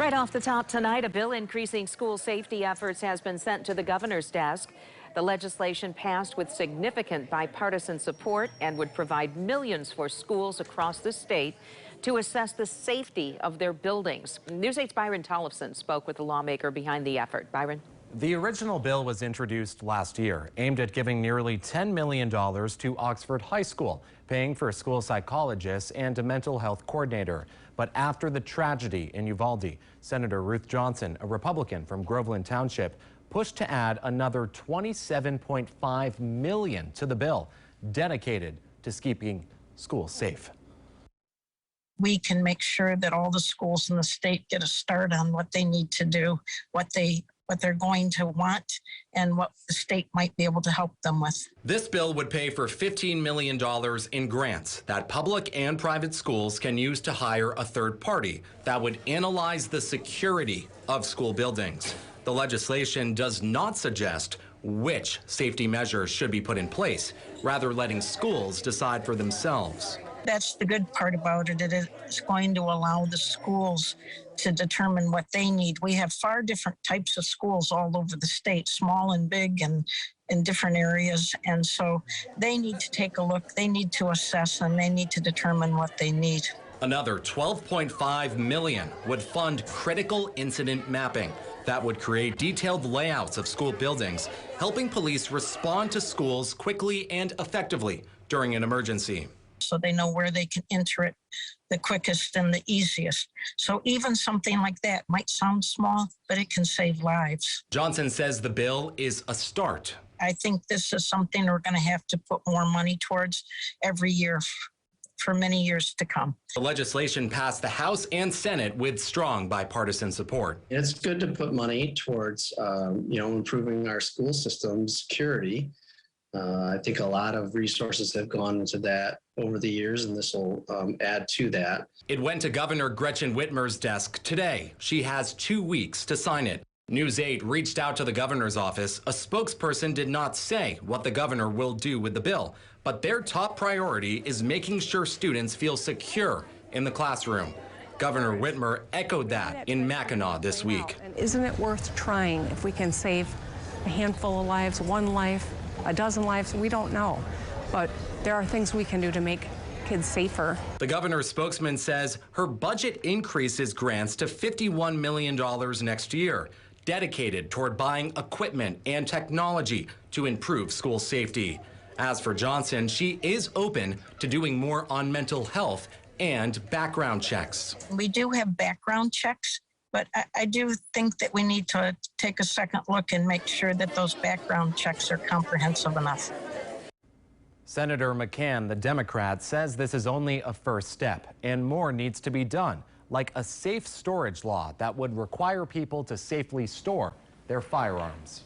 Right off the top tonight, a bill increasing school safety efforts has been sent to the governor's desk. The legislation passed with significant bipartisan support and would provide millions for schools across the state to assess the safety of their buildings. News 8's Byron Tollefson spoke with the lawmaker behind the effort. Byron. The original bill was introduced last year, aimed at giving nearly $10 million to Oxford High School, paying for a school psychologist and a mental health coordinator. But after the tragedy in Uvalde, Senator Ruth Johnson, a Republican from Groveland Township, pushed to add another $27.5 million to the bill, dedicated to keeping schools safe. We can make sure that all the schools in the state get a start on what they need to do, what they're going to want, and what the state might be able to help them with. This bill would pay for $15 million in grants that public and private schools can use to hire a third party that would analyze the security of school buildings. The legislation does not suggest which safety measures should be put in place, rather letting schools decide for themselves. That's the good part about it. It is going to allow the schools to determine what they need. We have far different types of schools all over the state, small and big and in different areas. And so they need to take a look, they need to assess, and they need to determine what they need. Another $12.5 million would fund critical incident mapping that would create detailed layouts of school buildings, helping police respond to schools quickly and effectively during an emergency. So they know where they can enter it the quickest and the easiest. So even something like that might sound small, but it can save lives. Johnson says the bill is a start. I think this is something we're going to have to put more money towards every year for many years to come. The legislation passed the House and Senate with strong bipartisan support. It's good to put money towards, improving our school system's security. I think a lot of resources have gone into that over the years, and this will add to that. It went to Governor Gretchen Whitmer's desk today. She has 2 weeks to sign it. News 8 reached out to the governor's office. A spokesperson did not say what the governor will do with the bill, but their top priority is making sure students feel secure in the classroom. Governor Whitmer echoed that in Mackinac this week. Isn't it worth trying if we can save a handful of lives, one life, a dozen lives? We don't know, but there are things we can do to make kids safer. The governor's spokesman says her budget increases grants to $51 million next year, dedicated toward buying equipment and technology to improve school safety. As for Johnson, she is open to doing more on mental health and background checks. We do have background checks, but I do think that we need to take a second look and make sure that those background checks are comprehensive enough. Senator McCann, the Democrat, says this is only a first step and more needs to be done, like a safe storage law that would require people to safely store their firearms.